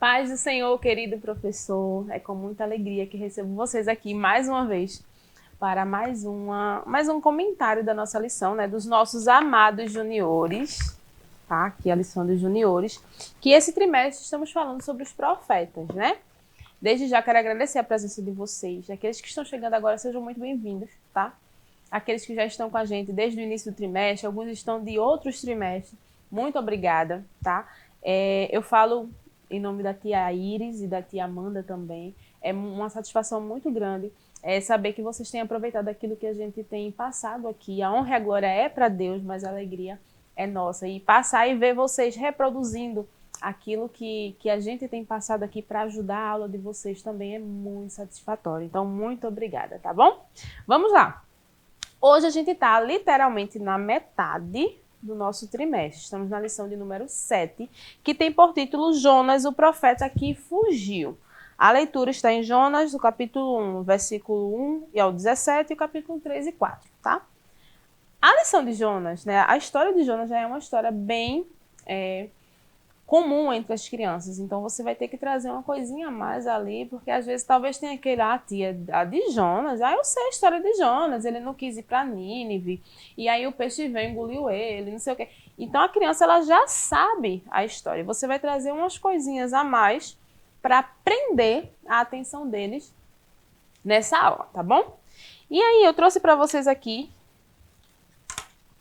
Paz do Senhor, querido professor, é com muita alegria que recebo vocês aqui mais uma vez para mais um comentário da nossa lição, né, dos nossos amados juniores, tá? Aqui a lição dos juniores, que esse trimestre estamos falando sobre os profetas, né? Desde já quero agradecer a presença de vocês, aqueles que estão chegando agora sejam muito bem-vindos, tá? Aqueles que já estão com a gente desde o início do trimestre, alguns estão de outros trimestres, muito obrigada, tá? Eu falo em nome da tia Iris e da tia Amanda também. É uma satisfação muito grande saber que vocês têm aproveitado aquilo que a gente tem passado aqui. A honra e a glória é para Deus, mas a alegria é nossa. E passar e ver vocês reproduzindo aquilo que a gente tem passado aqui para ajudar a aula de vocês também é muito satisfatório. Então, muito obrigada, tá bom? Vamos lá. Hoje a gente está literalmente na metade do nosso trimestre. Estamos na lição de número 7, que tem por título Jonas, o profeta que fugiu. A leitura está em Jonas, do capítulo 1, versículo 1 e ao 17, e o capítulo 3 e 4, tá? A lição de Jonas, né, a história de Jonas já é uma história bem comum entre as crianças, então você vai ter que trazer uma coisinha a mais ali, porque às vezes talvez tenha aquele, tia, a de Jonas, eu sei a história de Jonas, ele não quis ir para Nínive, e aí o peixe veio e engoliu ele, não sei o quê. Então a criança ela já sabe a história, você vai trazer umas coisinhas a mais para prender a atenção deles nessa aula, tá bom? E aí eu trouxe para vocês aqui,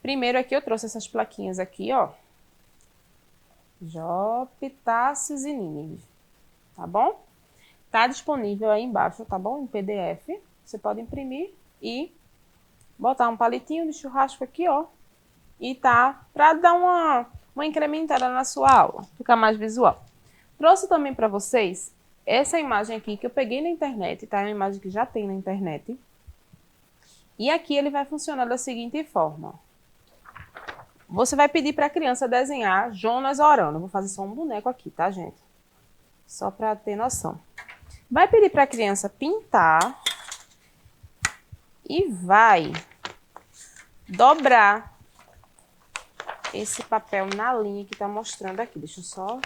primeiro aqui eu trouxe essas plaquinhas aqui, ó, Jope, Tácios e Nínive, tá bom? Tá disponível aí embaixo, tá bom? Em PDF. Você pode imprimir e botar um palitinho de churrasco aqui, ó. E tá para dar uma incrementada na sua aula, ficar mais visual. Trouxe também para vocês essa imagem aqui que eu peguei na internet, tá? É uma imagem que já tem na internet. E aqui ele vai funcionar da seguinte forma, ó. Você vai pedir para a criança desenhar Jonas orando. Eu vou fazer só um boneco aqui, tá, gente? Só para ter noção. Vai pedir para a criança pintar e vai dobrar esse papel na linha que está mostrando aqui. Deixa eu só...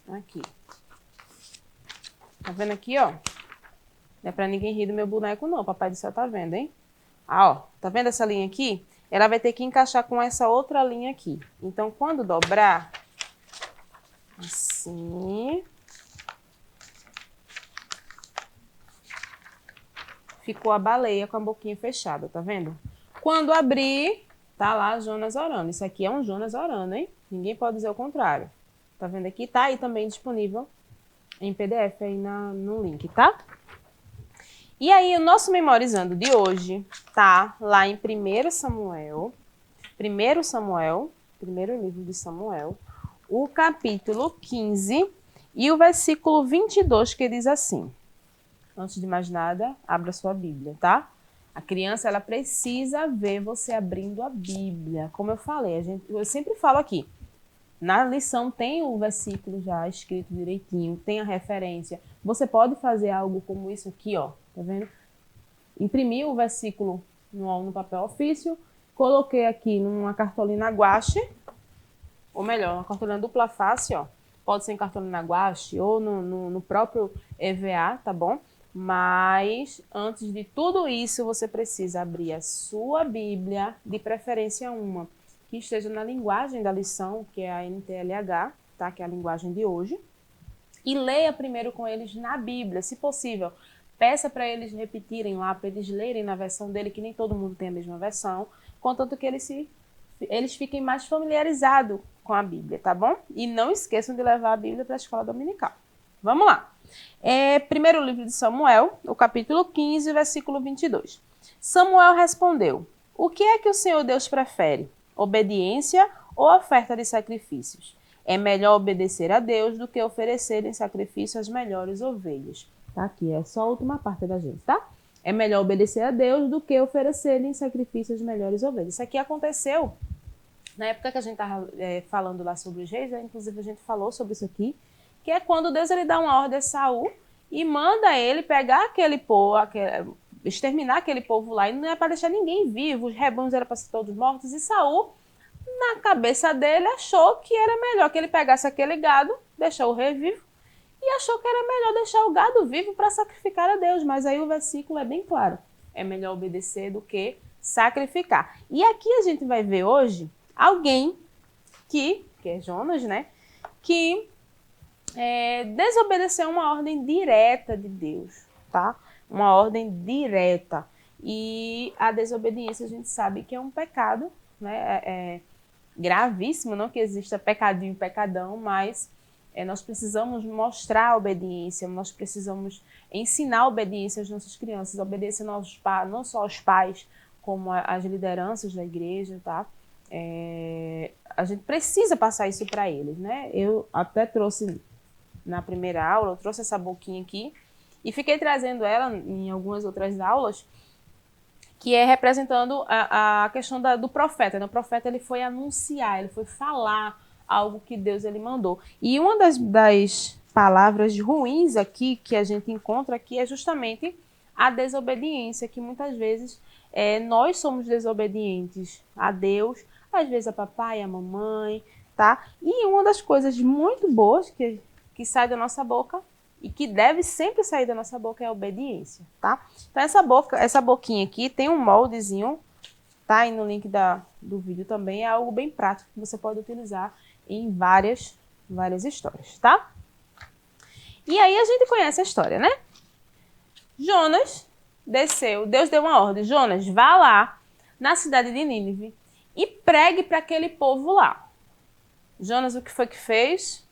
Aqui. Tá vendo aqui, ó? Não é para ninguém rir do meu boneco, não. O Papai do Céu tá vendo, hein? Ah, ó, tá vendo essa linha aqui? Ela vai ter que encaixar com essa outra linha aqui. Então, quando dobrar, assim, ficou a baleia com a boquinha fechada, tá vendo? Quando abrir, tá lá Jonas orando. Isso aqui é um Jonas orando, hein? Ninguém pode dizer o contrário. Tá vendo aqui? Tá aí também disponível em PDF aí no link, tá? E aí, o nosso memorizando de hoje tá lá em 1 Samuel, primeiro livro de Samuel, o capítulo 15 e o versículo 22, que diz assim. Antes de mais nada, abra sua Bíblia, tá? A criança, ela precisa ver você abrindo a Bíblia. Como eu falei, eu sempre falo aqui, na lição tem o versículo já escrito direitinho, tem a referência. Você pode fazer algo como isso aqui, ó. Tá vendo? Imprimi o versículo no papel ofício, coloquei aqui numa cartolina guache, ou melhor, uma cartolina dupla face, ó. Pode ser em cartolina guache ou no próprio EVA, tá bom? Mas antes de tudo isso, você precisa abrir a sua Bíblia, de preferência uma que esteja na linguagem da lição, que é a NTLH, tá? Que é a linguagem de hoje, e leia primeiro com eles na Bíblia, se possível. Peça para eles repetirem lá, para eles lerem na versão dele, que nem todo mundo tem a mesma versão, contanto que eles fiquem mais familiarizados com a Bíblia, tá bom? E não esqueçam de levar a Bíblia para a escola dominical. Vamos lá. Primeiro livro de Samuel, o capítulo 15, versículo 22. Samuel respondeu, o que é que o Senhor Deus prefere? Obediência ou oferta de sacrifícios? É melhor obedecer a Deus do que oferecer em sacrifício as melhores ovelhas. Tá? Aqui é só a última parte da gente, tá? É melhor obedecer a Deus do que oferecer em sacrifício as melhores ovelhas. Isso aqui aconteceu na época que a gente estava falando lá sobre os reis, inclusive a gente falou sobre isso aqui, que é quando Deus ele dá uma ordem a Saul e manda ele pegar aquele povo, exterminar aquele povo lá, e não é para deixar ninguém vivo, os rebanhos eram para ser todos mortos, e Saul na cabeça dele, achou que era melhor que ele pegasse aquele gado, deixar o rei vivo, e achou que era melhor deixar o gado vivo para sacrificar a Deus. Mas aí o versículo é bem claro. É melhor obedecer do que sacrificar. E aqui a gente vai ver hoje alguém que é Jonas, né? Que desobedeceu uma ordem direta de Deus, tá? Uma ordem direta. E a desobediência a gente sabe que é um pecado, né? É gravíssimo, não que exista pecadinho e pecadão, mas nós precisamos mostrar a obediência, nós precisamos ensinar a obediência às nossas crianças, a obediência não só aos pais, como às lideranças da igreja, tá? A gente precisa passar isso para eles, né? Eu até trouxe na primeira aula, eu trouxe essa boquinha aqui e fiquei trazendo ela em algumas outras aulas, que é representando a questão do profeta. O profeta ele foi anunciar, ele foi falar algo que Deus ele mandou. E uma das palavras ruins aqui que a gente encontra aqui é justamente a desobediência, que muitas vezes nós somos desobedientes a Deus, às vezes a papai, a mamãe, tá? E uma das coisas muito boas que sai da nossa boca e que deve sempre sair da nossa boca é a obediência, tá? Então essa boquinha aqui tem um moldezinho, tá aí no link do vídeo também, é algo bem prático que você pode utilizar em várias histórias, tá? E aí a gente conhece a história, né? Jonas desceu, Deus deu uma ordem, Jonas, vá lá na cidade de Nínive e pregue para aquele povo lá. Jonas o que foi que fez?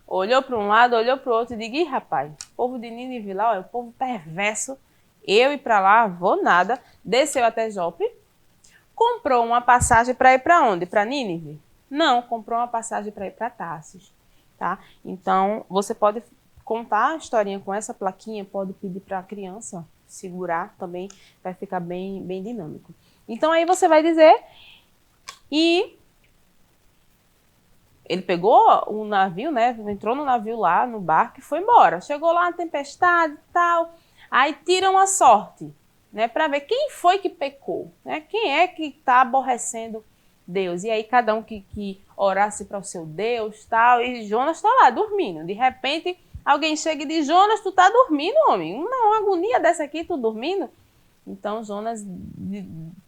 Olhou para um lado, olhou para o outro e disse, ih, rapaz, o povo de Nínive lá, é o povo perverso, eu ir para lá, vou nada. Desceu até Jope, comprou uma passagem para ir para onde? Para Nínive? Não, comprou uma passagem para ir para Tarsis, tá? Então, você pode contar a historinha com essa plaquinha, pode pedir para a criança segurar também, vai ficar bem dinâmico. Então, aí você vai dizer, e ele pegou o navio, né? Entrou no navio lá, no barco e foi embora. Chegou lá na tempestade e tal. Aí tiram a sorte, né? Para ver quem foi que pecou, né? Quem é que está aborrecendo Deus. E aí cada um que orasse para o seu Deus tal. E Jonas está lá dormindo. De repente alguém chega e diz, Jonas, tu tá dormindo, homem? Uma agonia dessa aqui, tu dormindo? Então Jonas,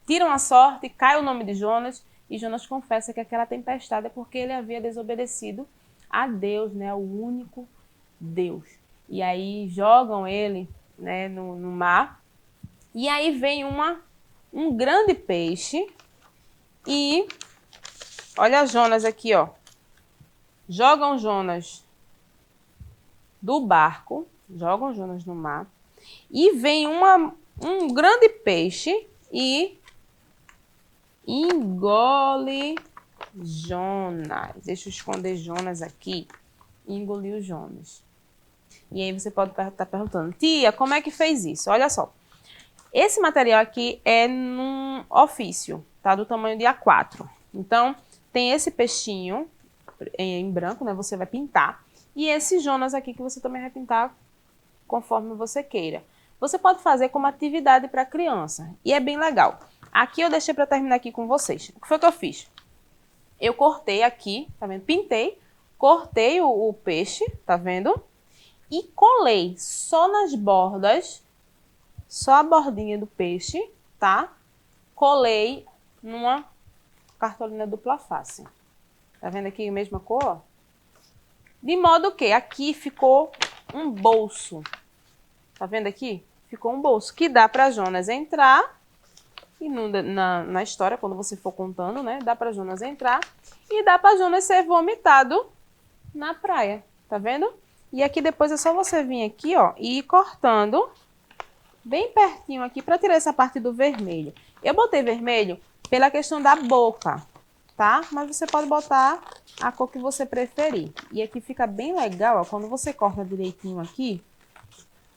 tiram a sorte, cai o nome de Jonas. E Jonas confessa que aquela tempestade é porque ele havia desobedecido a Deus, né, o único Deus. E aí jogam ele, né, no mar. E aí vem um grande peixe e olha Jonas aqui, ó. Jogam Jonas do barco, jogam Jonas no mar. E vem um grande peixe e engole Jonas. Deixa eu esconder Jonas aqui. Engoliu Jonas. E aí você pode estar perguntando, tia, como é que fez isso? Olha só. Esse material aqui é num ofício, tá? Do tamanho de A4. Então, tem esse peixinho em branco, né? Você vai pintar. E esse Jonas aqui que você também vai pintar conforme você queira. Você pode fazer como atividade para criança. E é bem legal. Aqui eu deixei para terminar aqui com vocês. O que foi que eu fiz? Eu cortei aqui, tá vendo? Pintei, cortei o peixe, tá vendo? E colei só nas bordas, só a bordinha do peixe, tá? Colei numa cartolina dupla face. Tá vendo aqui a mesma cor? De modo que aqui ficou um bolso. Tá vendo aqui? Ficou um bolso que dá para Jonas entrar. E na história, quando você for contando, né? Dá para Jonas entrar e dá para Jonas ser vomitado na praia. Tá vendo? E aqui depois é só você vir aqui, ó, e ir cortando bem pertinho aqui para tirar essa parte do vermelho. Eu botei vermelho pela questão da boca, tá? Mas você pode botar a cor que você preferir. E aqui fica bem legal, ó, quando você corta direitinho aqui,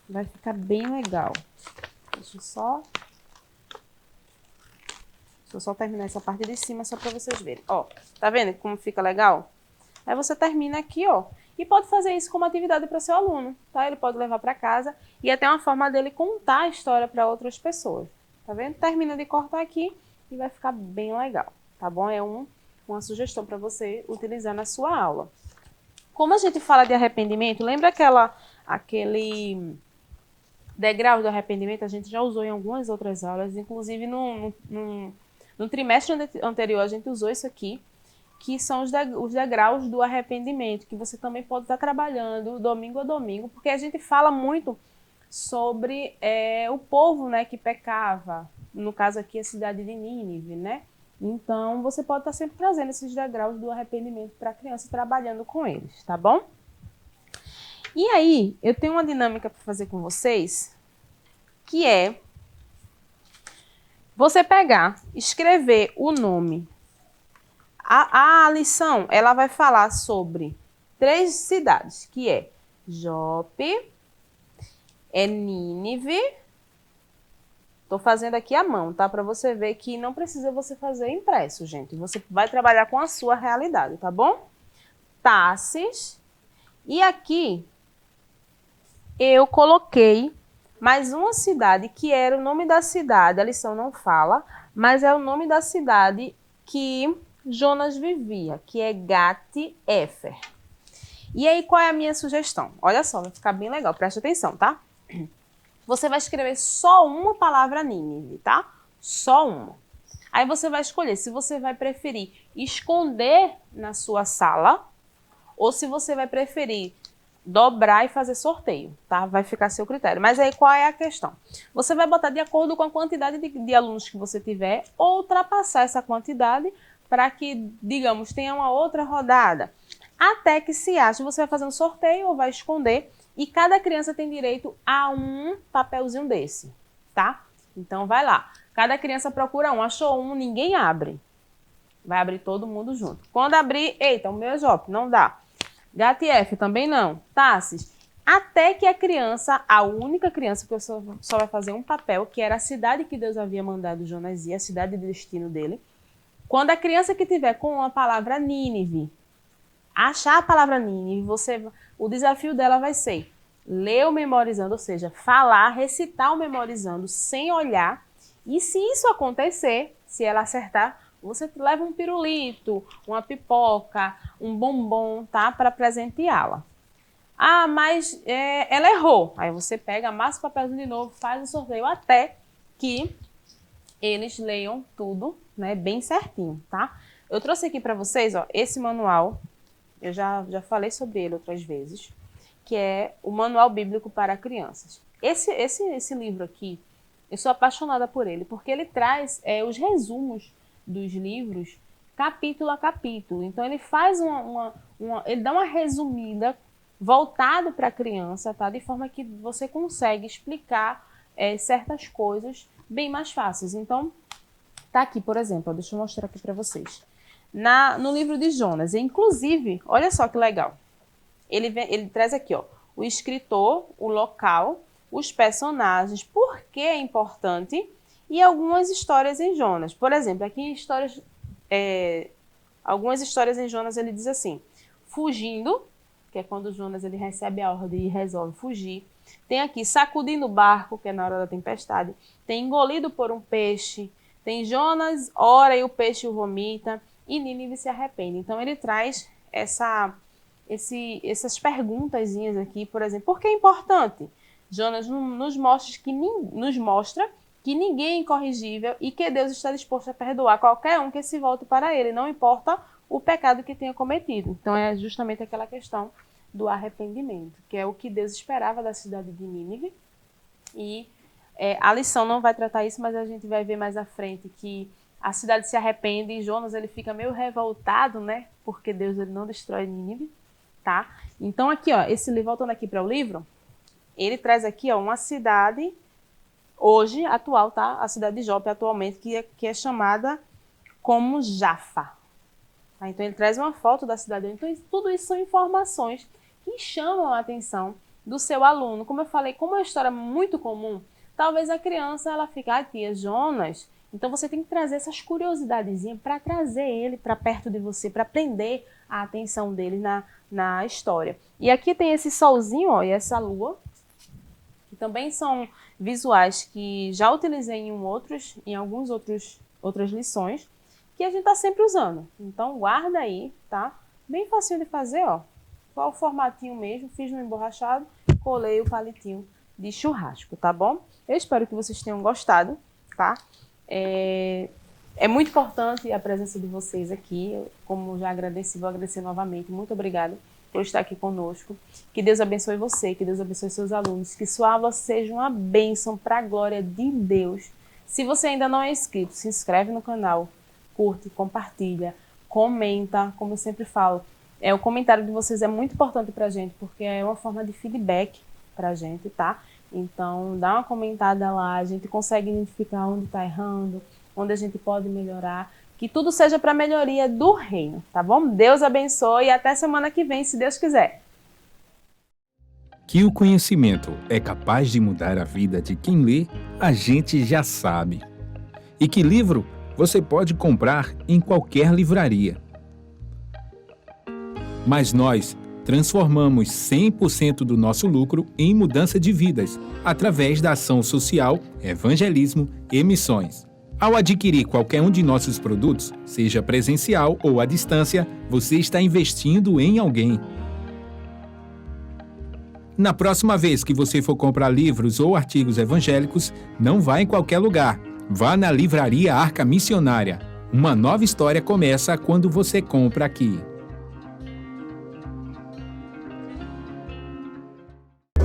vai ficar bem legal. Deixa eu só terminar essa parte de cima só para vocês verem. Ó, tá vendo como fica legal? Aí você termina aqui, ó. E pode fazer isso como atividade para seu aluno, tá? Ele pode levar para casa e até uma forma dele contar a história para outras pessoas. Tá vendo? Termina de cortar aqui e vai ficar bem legal. tá bom? É uma sugestão para você utilizar na sua aula. Como a gente fala de arrependimento, lembra aquele degrau do arrependimento? A gente já usou em algumas outras aulas, inclusive no trimestre anterior a gente usou isso aqui, que são os degraus do arrependimento, que você também pode estar trabalhando domingo a domingo, porque a gente fala muito sobre o povo, né, que pecava, no caso aqui a cidade de Nínive, né? Então, você pode estar sempre trazendo esses degraus do arrependimento para a criança, trabalhando com eles, tá bom? E aí, eu tenho uma dinâmica para fazer com vocês, que é você pegar, escrever o nome. A lição, ela vai falar sobre 3 cidades, que é Jope, Nínive. Estou fazendo aqui à mão, tá? Para você ver que não precisa você fazer impresso, gente. Você vai trabalhar com a sua realidade, tá bom? Tarsis. E aqui eu coloquei mais uma cidade, que era o nome da cidade. A lição não fala, mas é o nome da cidade que Jonas vivia, que é Gat-Éfer. E aí, qual é a minha sugestão? Olha só, vai ficar bem legal, preste atenção, tá? Você vai escrever só uma palavra Nínive, tá? Só uma. Aí você vai escolher se você vai preferir esconder na sua sala ou se você vai preferir dobrar e fazer sorteio, tá? Vai ficar a seu critério. Mas aí qual é a questão? Você vai botar de acordo com a quantidade de alunos que você tiver ou ultrapassar essa quantidade para que, digamos, tenha uma outra rodada. Até que se ache, você vai fazer um sorteio ou vai esconder. E cada criança tem direito a um papelzinho desse, tá? Então, vai lá. Cada criança procura um. Achou um, ninguém abre. Vai abrir todo mundo junto. Quando abrir, eita, o meu é Jope, não dá. Gat-Éfer também não. Tarsis. Até que a criança, a única criança que só vai fazer um papel, que era a cidade que Deus havia mandado Jonas ir, a cidade de destino dele. Quando a criança que tiver com a palavra Nínive, achar a palavra Nínive, o desafio dela vai ser ler o memorizando, ou seja, falar, recitar o memorizando sem olhar. E se isso acontecer, se ela acertar, você leva um pirulito, uma pipoca, um bombom, tá? Para presenteá-la. Ah, mas ela errou. Aí você pega, amassa o papelzinho de novo, faz o sorteio até que eles leiam tudo, né, bem certinho, tá? Eu trouxe aqui para vocês, ó, esse manual. Eu já falei sobre ele outras vezes, que é o Manual Bíblico para Crianças. Esse livro aqui, eu sou apaixonada por ele, porque ele traz os resumos dos livros, capítulo a capítulo. Então, ele faz ele dá uma resumida voltado para a criança, tá? De forma que você consegue explicar certas coisas bem mais fáceis. Então, tá aqui, por exemplo, deixa eu mostrar aqui para vocês. No livro de Jonas. Inclusive, olha só que legal. Ele traz aqui, ó, o escritor, o local, os personagens, por que é importante e algumas histórias em Jonas. Por exemplo, aqui algumas histórias em Jonas ele diz assim: fugindo, que é quando Jonas ele recebe a ordem e resolve fugir. Tem aqui sacudindo o barco, que é na hora da tempestade. Tem engolido por um peixe. Tem Jonas ora e o peixe o vomita. E Nínive se arrepende. Então, ele traz essas perguntazinhas aqui, por exemplo. Por que é importante? Jonas nos mostra que ninguém é incorrigível e que Deus está disposto a perdoar qualquer um que se volte para ele, não importa o pecado que tenha cometido. Então, é justamente aquela questão do arrependimento, que é o que Deus esperava da cidade de Nínive. E a lição não vai tratar isso, mas a gente vai ver mais à frente que a cidade se arrepende e Jonas ele fica meio revoltado, né? Porque Deus ele não destrói Nínive, tá? Então aqui, ó, esse livro, voltando aqui para o livro, ele traz aqui, ó, uma cidade hoje atual, tá? A cidade de Jope atualmente que é chamada como Jafa. Tá? Então ele traz uma foto da cidade. Então tudo isso são informações que chamam a atenção do seu aluno. Como eu falei, como é uma história muito comum, talvez a criança ela fique, tia Jonas. Então você tem que trazer essas curiosidadezinhas para trazer ele para perto de você, para prender a atenção dele na história. E aqui tem esse solzinho, ó, e essa lua, que também são visuais que já utilizei em algumas outras lições, que a gente está sempre usando. Então, guarda aí, tá? Bem facinho de fazer, ó. Só o formatinho mesmo, fiz no emborrachado, colei o palitinho de churrasco, tá bom? Eu espero que vocês tenham gostado, tá? É muito importante a presença de vocês aqui. Como já agradeci, vou agradecer novamente. Muito obrigada por estar aqui conosco. Que Deus abençoe você, que Deus abençoe seus alunos, que sua aula seja uma bênção para a glória de Deus. Se você ainda não é inscrito, se inscreve no canal, curte, compartilha, comenta, como eu sempre falo. O comentário de vocês é muito importante para a gente, porque é uma forma de feedback para a gente, tá? Então, dá uma comentada lá, a gente consegue identificar onde está errando, onde a gente pode melhorar, que tudo seja para a melhoria do reino, tá bom? Deus abençoe e até semana que vem, se Deus quiser. Que o conhecimento é capaz de mudar a vida de quem lê, a gente já sabe. E que livro você pode comprar em qualquer livraria. Mas nós transformamos 100% do nosso lucro em mudança de vidas, através da ação social, evangelismo e missões. Ao adquirir qualquer um de nossos produtos, seja presencial ou à distância, você está investindo em alguém. Na próxima vez que você for comprar livros ou artigos evangélicos, não vá em qualquer lugar. Vá na Livraria Arca Missionária. Uma nova história começa quando você compra aqui.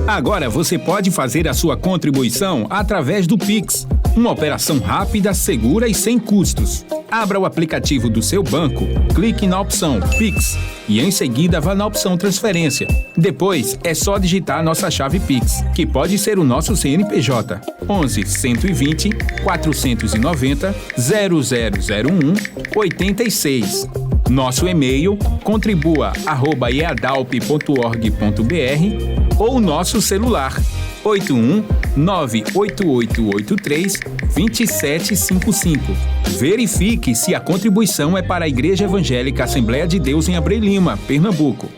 Agora você pode fazer a sua contribuição através do Pix. Uma operação rápida, segura e sem custos. Abra o aplicativo do seu banco, clique na opção Pix e em seguida vá na opção Transferência. Depois é só digitar nossa chave Pix, que pode ser o nosso CNPJ 11 120 490 0001 86. Nosso e-mail contribua@eadalp.org.br ou nosso celular 81 98883 2755. Verifique se a contribuição é para a Igreja Evangélica Assembleia de Deus em Abreu Lima, Pernambuco.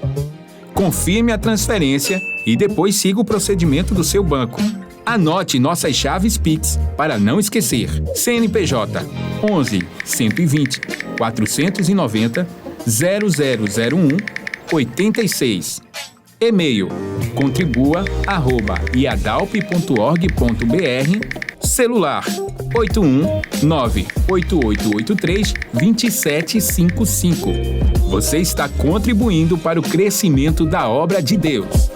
Confirme a transferência e depois siga o procedimento do seu banco. Anote nossas chaves Pix para não esquecer. CNPJ 11 120 490 0001 86. E-mail contribua@iadalp.org.br. Celular 81 98883 2755. Você está contribuindo para o crescimento da obra de Deus.